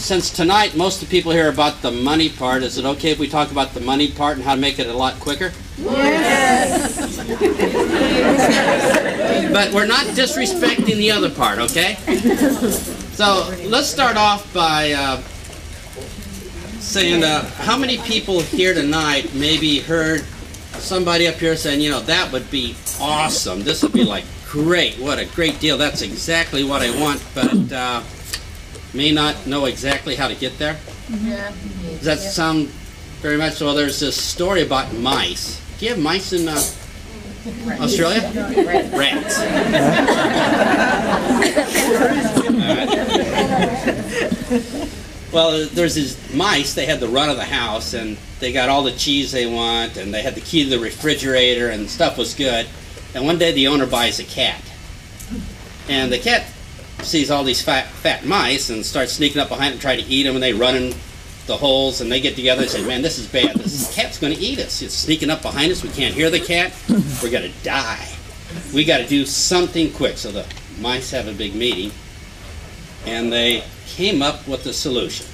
since tonight most of the people here are about the money part, is it okay if we talk about the money part and how to make it a lot quicker? Yes. But we're not disrespecting the other part, okay? So let's start off by saying how many people here tonight maybe heard somebody up here saying, you know, that would be awesome. This would be like great. What a great deal. That's exactly what I want, but may not know exactly how to get there. Yeah. Does that sound very much? Well, there's this story about mice. Do you have mice in Australia? Rats. Well, there's these mice. They had the run of the house, and they got all the cheese they want, and they had the key to the refrigerator, and stuff was good. And one day the owner buys a cat, and the cat sees all these fat mice and starts sneaking up behind them, trying to eat them, and they run in the holes, and they get together and say, man, this is bad. This cat's going to eat us. It's sneaking up behind us. We can't hear the cat. We're going to die. We got to do something quick. So the mice have a big meeting, and they came up with a solution.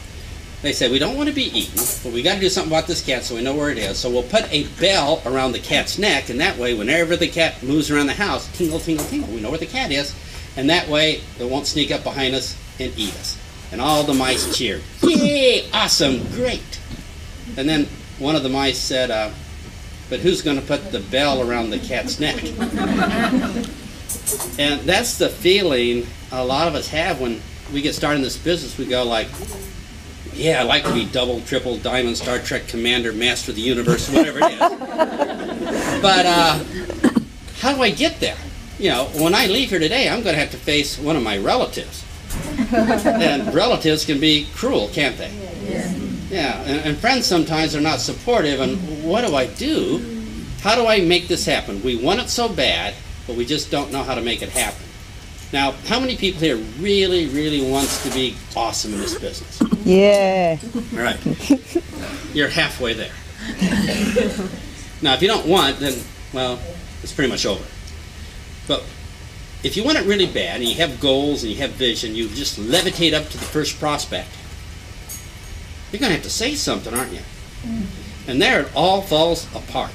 They said, we don't want to be eaten, but we got to do something about this cat so we know where it is. So we'll put a bell around the cat's neck, and that way, whenever the cat moves around the house, tingle, tingle, tingle, we know where the cat is. And that way, it won't sneak up behind us and eat us. And all the mice cheered. Yay! Awesome! Great! And then one of the mice said, but who's going to put the bell around the cat's neck? And that's the feeling a lot of us have when we get started in this business. We go like, yeah, I'd like to be double, triple, diamond, Star Trek commander, master of the universe, whatever it is. But how do I get there? You know, when I leave here today, I'm going to have to face one of my relatives. And relatives can be cruel, can't they? Yeah, and friends sometimes are not supportive, and what do I do? How do I make this happen? We want it so bad, but we just don't know how to make it happen. Now, how many people here really, really wants to be awesome in this business? Yeah. All right. You're halfway there. Now, if you don't want, then, well, it's pretty much over. But if you want it really bad, and you have goals and you have vision, you just levitate up to the first prospect. You're going to have to say something, aren't you? And there it all falls apart.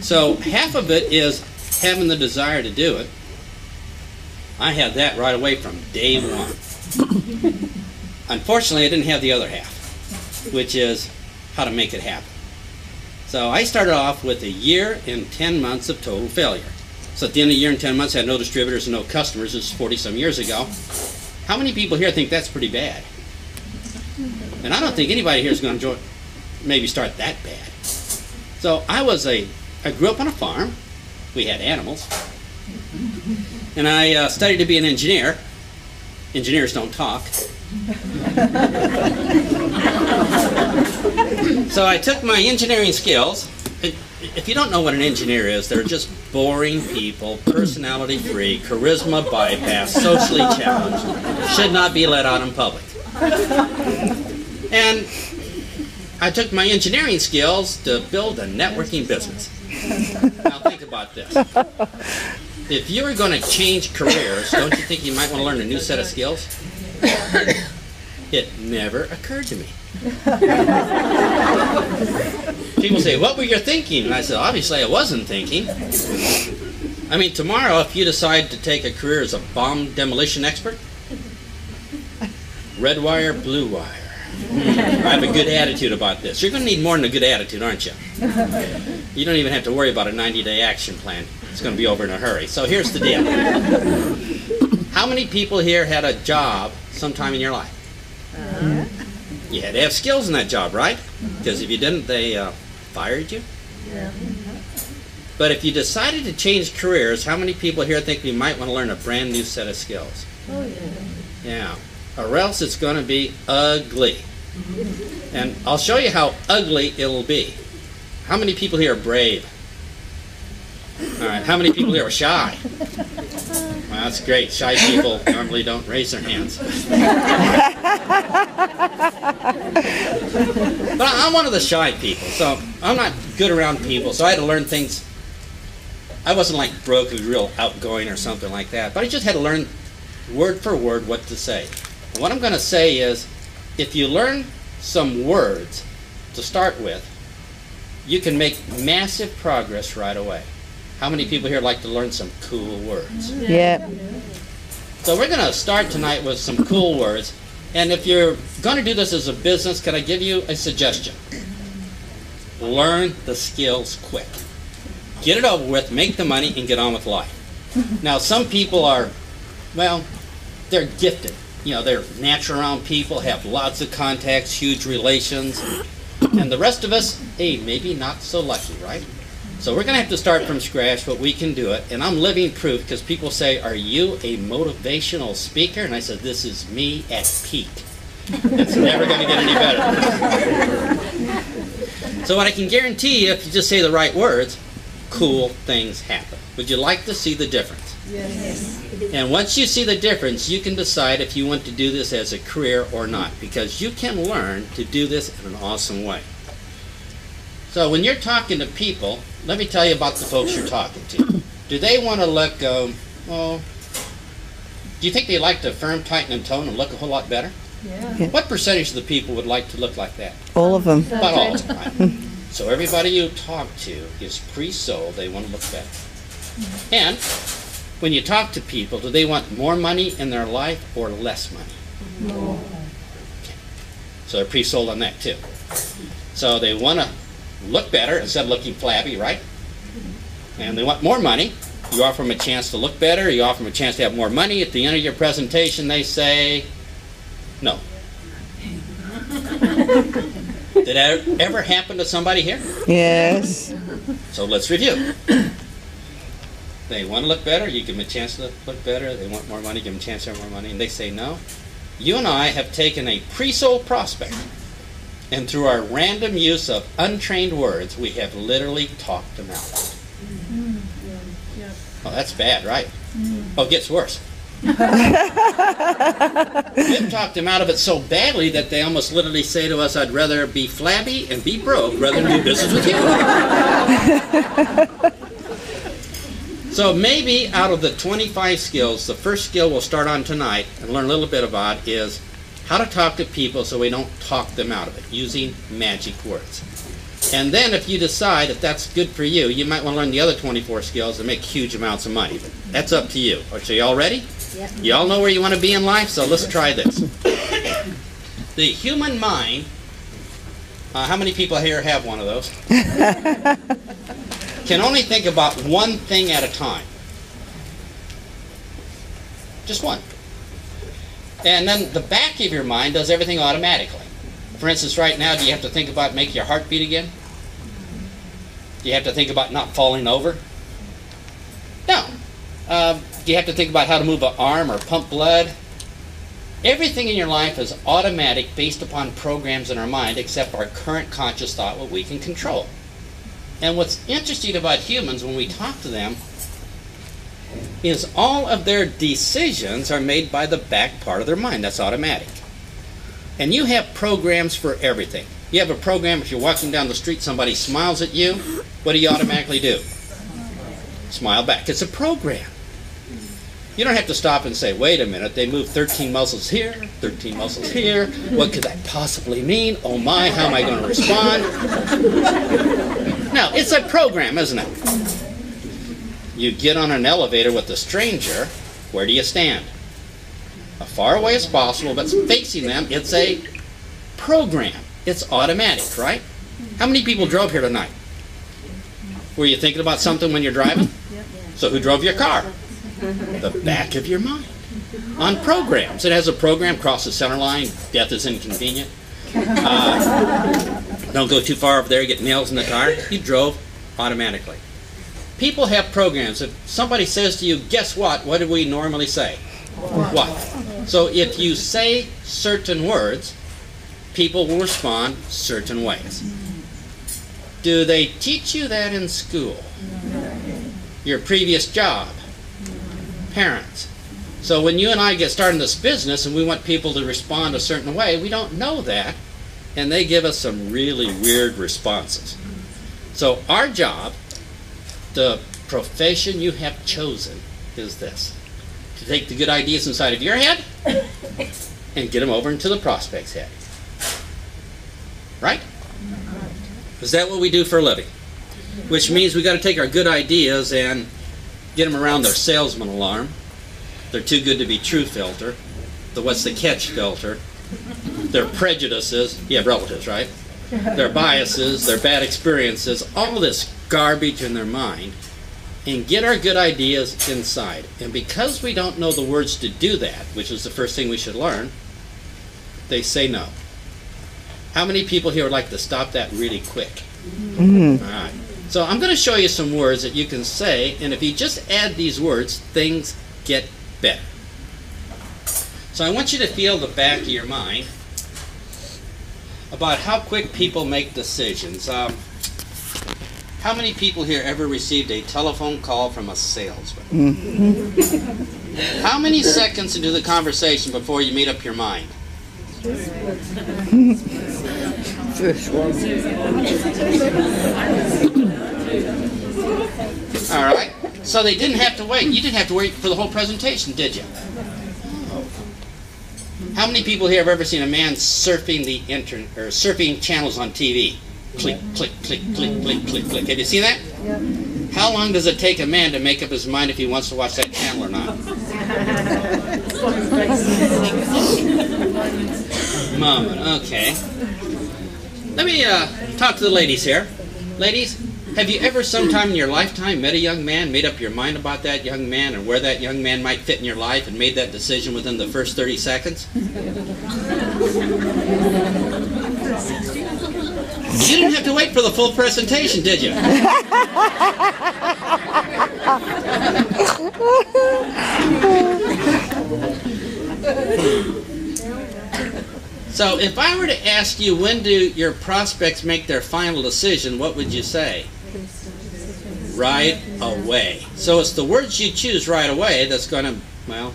So half of it is having the desire to do it. I had that right away from day one. Unfortunately, I didn't have the other half, which is how to make it happen. So I started off with a year and 10 months of total failure. So at the end of the year and 10 months, I had no distributors and no customers. This was 40-some years ago. How many people here think that's pretty bad? And I don't think anybody here is going to maybe start that bad. So I grew up on a farm. We had animals. And I studied to be an engineer. Engineers don't talk. So I took my engineering skills. If you don't know what an engineer is, they're just boring people, personality-free, charisma bypass, socially challenged, should not be let out in public. And I took my engineering skills to build a networking business. Now think about this. If you were going to change careers, don't you think you might want to learn a new set of skills? It never occurred to me. People say, what were you thinking? And I said, obviously I wasn't thinking. I mean, tomorrow if you decide to take a career as a bomb demolition expert, red wire, blue wire. I have a good attitude about this. You're going to need more than a good attitude, aren't you? You don't even have to worry about a 90-day action plan. It's going to be over in a hurry. So here's the deal. How many people here had a job sometime in your life? You had to have skills in that job, right? Because if you didn't, they fired you. Yeah. But if you decided to change careers, how many people here think we might want to learn a brand new set of skills? Oh, yeah. Yeah. Or else it's going to be ugly. And I'll show you how ugly it'll be. How many people here are brave? All right. How many people here are shy? Well, that's great. Shy people normally don't raise their hands. But I'm one of the shy people, so I'm not good around people, so I had to learn things. I wasn't like Brooke, who's real outgoing or something like that, but I just had to learn word for word what to say. And what I'm going to say is, if you learn some words to start with, you can make massive progress right away. How many people here like to learn some cool words? Yeah. So we're going to start tonight with some cool words. And if you're going to do this as a business, can I give you a suggestion? Learn the skills quick. Get it over with, make the money, and get on with life. Now, some people are, well, they're gifted. You know, they're natural around people, have lots of contacts, huge relations. And the rest of us, hey, maybe not so lucky, right? So we're going to have to start from scratch, but we can do it. And I'm living proof, because people say, are you a motivational speaker? And I said, this is me at peak. It's never going to get any better. So what I can guarantee you, if you just say the right words, cool things happen. Would you like to see the difference? Yes. And once you see the difference, you can decide if you want to do this as a career or not, because you can learn to do this in an awesome way. So when you're talking to people, let me tell you about the folks you're talking to. Do they want to look, well, do you think they like to firm, tighten, and tone and look a whole lot better? Yeah. What percentage of the people would like to look like that? All of them. About all of them, right? So everybody you talk to is pre-sold, they want to look better. And when you talk to people, do they want more money in their life or less money? More. Okay. So they're pre-sold on that too. So they want to look better instead of looking flabby, right? And they want more money. You offer them a chance to look better, you offer them a chance to have more money. At the end of your presentation, they say, no. Did that ever happen to somebody here? Yes. So let's review. They want to look better, you give them a chance to look better. They want more money, give them a chance to have more money. And they say no. You and I have taken a pre-sold prospect, and through our random use of untrained words, we have literally talked them out. Oh, that's bad, right? Oh, it gets worse. We've talked them out of it so badly that they almost literally say to us, I'd rather be flabby and be broke rather than do business with you. So maybe out of the 25 skills, the first skill we'll start on tonight and learn a little bit about is how to talk to people so we don't talk them out of it, using magic words. And then if you decide if that's good for you, you might want to learn the other 24 skills and make huge amounts of money. But that's up to you. So you all ready? Yep. You all know where you want to be in life, so let's try this. The human mind, how many people here have one of those? Can only think about one thing at a time. Just one. And then the back of your mind does everything automatically. For instance, right now, do you have to think about making your heart beat again? Do you have to think about not falling over? No. Do you have to think about how to move an arm or pump blood? Everything in your life is automatic based upon programs in our mind, except our current conscious thought, what we can control. And what's interesting about humans when we talk to them is all of their decisions are made by the back part of their mind. That's automatic. And you have programs for everything. You have a program if you're walking down the street, somebody smiles at you, what do you automatically do? Smile back. It's a program. You don't have to stop and say, wait a minute, they move 13 muscles here, 13 muscles here. What could that possibly mean? Oh my, how am I going to respond? No, it's a program, isn't it? You get on an elevator with a stranger, where do you stand? As far away as possible, but facing them. It's a program. It's automatic, right? How many people drove here tonight? Were you thinking about something when you're driving? So who drove your car? The back of your mind. On programs. It has a program, cross the center line, death is inconvenient. Don't go too far over there, get nails in the tire. You drove automatically. People have programs. If somebody says to you, guess what do we normally say? What? So if you say certain words, people will respond certain ways. Do they teach you that in school? Your previous job? Parents? So when you and I get started in this business and we want people to respond a certain way, we don't know that, and they give us some really weird responses. So our job, the profession you have chosen, is this: to take the good ideas inside of your head and get them over into the prospect's head. Right? Is that what we do for a living? Which means we got to take our good ideas and get them around their salesman alarm, their too good to be true filter, the what's the catch filter, their prejudices, you have relatives, right? Their biases, their bad experiences, all this garbage in their mind, and get our good ideas inside. And because we don't know the words to do that, which is the first thing we should learn, they say no. How many people here would like to stop that really quick? All right. So I'm going to show you some words that you can say, and if you just add these words, things get better. So I want you to feel the back of your mind about how quick people make decisions. How many people here ever received a telephone call from a salesman? How many seconds into the conversation before you made up your mind? All right. So they didn't have to wait. You didn't have to wait for the whole presentation, did you? How many people here have ever seen a man surfing the internet or surfing channels on TV? Click, click, click, click, click, click, click. Have you seen that? Yep. How long does it take a man to make up his mind if he wants to watch that channel or not? Moment. Okay. Let me talk to the ladies here. Ladies, have you ever sometime in your lifetime met a young man, made up your mind about that young man and where that young man might fit in your life and made that decision within the first 30 seconds? You didn't have to wait for the full presentation, did you? So if I were to ask you, when do your prospects make their final decision, what would you say? Right away. So it's the words you choose right away that's going to, well,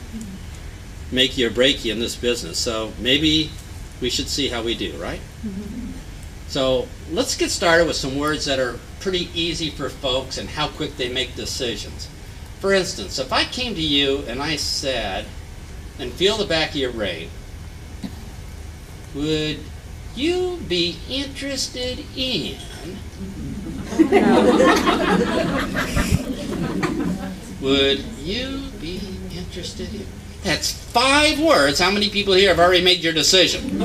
make you or break you in this business. So maybe we should see how we do, right? So let's get started with some words that are pretty easy for folks and how quick they make decisions. For instance, if I came to you and I said, and feel the back of your brain, would you be interested in would you be interested in? That's 5 words. How many people here have already made your decision?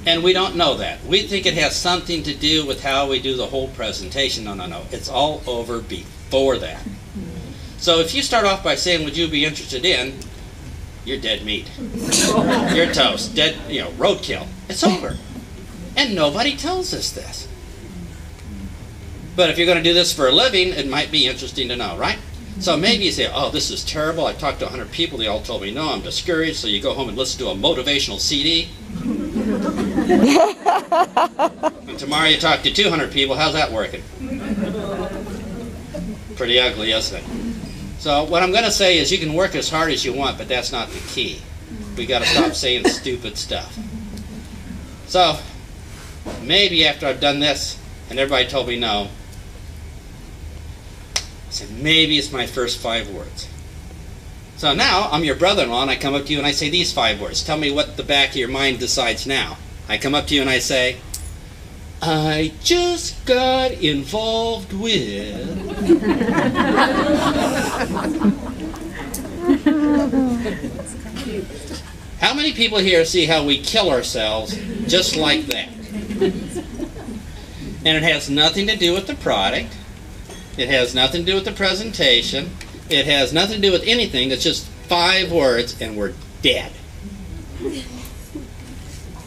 And we don't know that. We think it has something to do with how we do the whole presentation. No, no, no. It's all over before that. So if you start off by saying, would you be interested in, you're dead meat. You're toast. Dead, roadkill. It's over. And nobody tells us this. But if you're going to do this for a living, it might be interesting to know, right? So maybe you say, oh, this is terrible. I talked to 100 people. They all told me no. I'm discouraged. So you go home and listen to a motivational CD. And tomorrow you talk to 200 people. How's that working? Pretty ugly, isn't it? So what I'm going to say is you can work as hard as you want, but that's not the key. We got to stop saying stupid stuff. So maybe after I've done this and everybody told me no, I said maybe it's my first 5 words. So now I'm your brother-in-law and I come up to you and I say these 5 words. Tell me what the back of your mind decides now. I come up to you and I say, I just got involved with... How many people here see how we kill ourselves just like that? And it has nothing to do with the product. It has nothing to do with the presentation. It has nothing to do with anything. It's just 5 words and we're dead.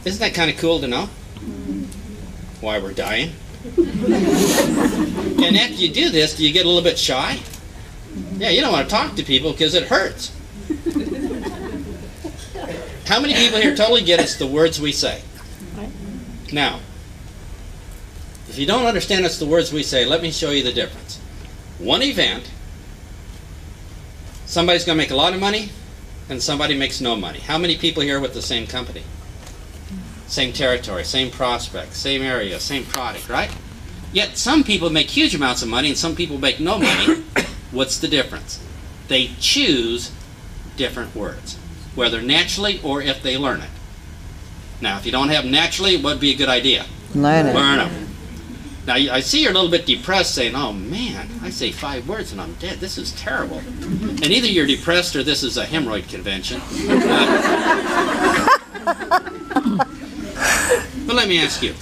Isn't that kind of cool to know? Why we're dying? And after you do this, do you get a little bit shy? Yeah, you don't want to talk to people because it hurts. How many people here totally get it's the words we say? Now, if you don't understand it's the words we say, let me show you the difference. One event, somebody's going to make a lot of money, and somebody makes no money. How many people here are with the same company? Same territory, same prospect, same area, same product, right? Yet some people make huge amounts of money and some people make no money. What's the difference? They choose different words. whether naturally or if they learn it. Now, if you don't have naturally, what would be a good idea? Learn it. Learn them. Now, I see you're a little bit depressed saying, oh man, I say 5 words and I'm dead. This is terrible. And either you're depressed or this is a hemorrhoid convention. But let me ask you,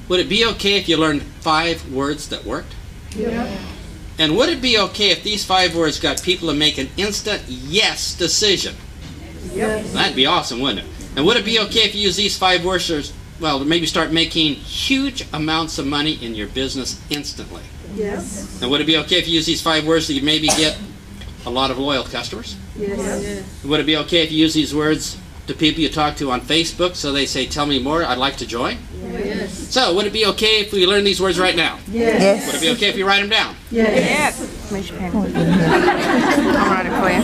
would it be okay if you learned 5 words that worked? Yeah. And would it be okay if these 5 words got people to make an instant yes decision? Yes. That'd be awesome, wouldn't it? And would it be okay if you use these 5 words to, well, maybe start making huge amounts of money in your business instantly? Yes. And would it be okay if you use these 5 words to maybe get a lot of loyal customers? Yes. And would it be okay if you use these words to people you talk to on Facebook so they say, tell me more, I'd like to join? Yes. So, would it be okay if we learn these words right now? Yes. Would it be okay if you write them down? Yes. I'll write it for you.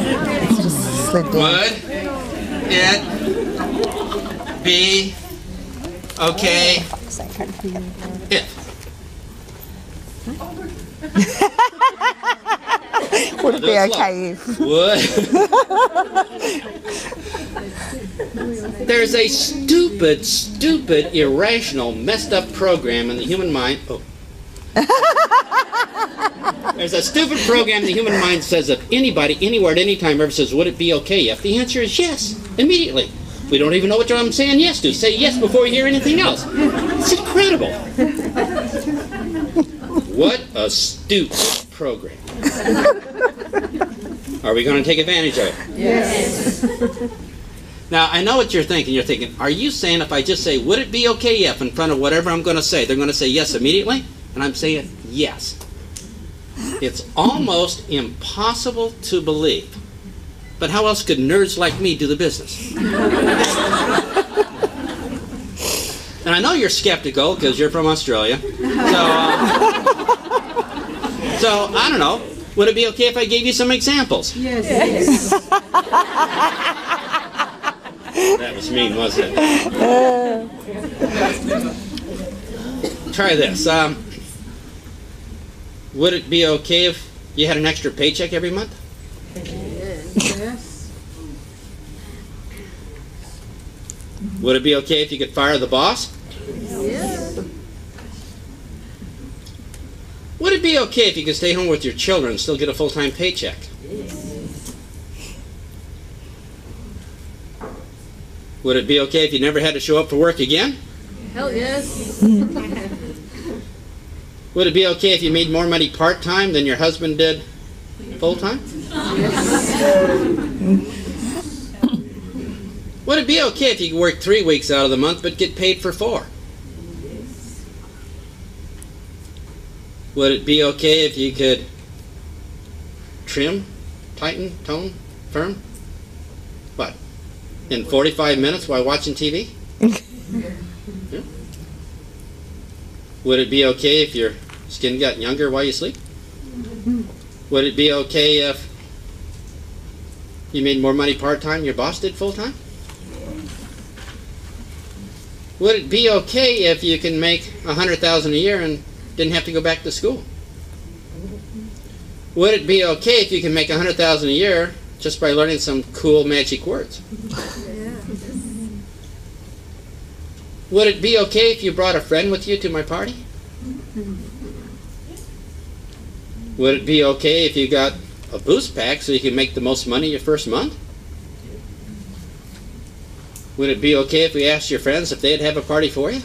Just slip down. Would it be okay if? Would it be okay if? Would? There's a stupid, irrational, messed up program in the human mind. Oh. There's a stupid program in the human mind that says if anybody, anywhere, at any time ever says, would it be okay if? The answer is yes, immediately. We don't even know what I'm saying yes to. Say yes before we hear anything else. It's incredible. What a stupid program. Are we going to take advantage of it? Yes. Now, I know what you're thinking. You're thinking, are you saying if I just say, would it be okay if in front of whatever I'm going to say, they're going to say yes immediately? And I'm saying yes. It's almost impossible to believe. But how else could nerds like me do the business? And I know you're skeptical because you're from Australia. So I don't know. Would it be okay if I gave you some examples? Yes. That was mean, wasn't it? Try this. Would it be okay if you had an extra paycheck every month? Yes. Would it be okay if you could fire the boss? Yes. Would it be okay if you could stay home with your children and still get a full-time paycheck? Would it be okay if you never had to show up for work again? Hell yes. Would it be okay if you made more money part-time than your husband did full-time? Would it be okay if you could work 3 weeks out of the month but get paid for 4? Would it be okay if you could trim, tighten, tone, firm? What? In 45 minutes while watching TV? Yeah. Would it be okay if your skin got younger while you sleep? Would it be okay if you made more money part-time than your boss did full-time? Would it be okay if you can make $100,000 a year and didn't have to go back to school? Would it be okay if you can make $100,000 a year just by learning some cool magic words? Would it be okay if you brought a friend with you to my party? Would it be okay if you got a boost pack so you can make the most money your first month? Would it be okay if we asked your friends if they'd have a party for you?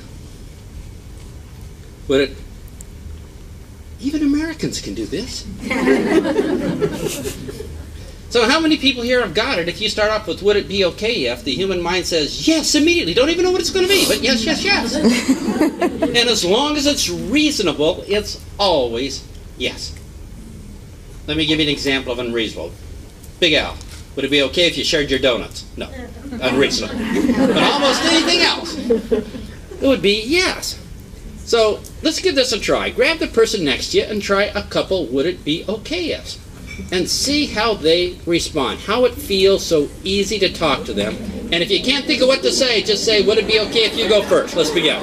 Would it... Even Americans can do this. So how many people here have got it if you start off with would it be okay if the human mind says yes immediately, don't even know what it's going to be, but yes, yes, yes. And as long as it's reasonable, it's always yes. Let me give you an example of unreasonable. Big Al, would it be okay if you shared your donuts? No, unreasonable. But almost anything else, it would be yes. So let's give this a try. Grab the person next to you and try a couple would it be okay ifs. And see how they respond, how it feels so easy to talk to them. And if you can't think of what to say, just say, would it be okay if you go first? Let's begin.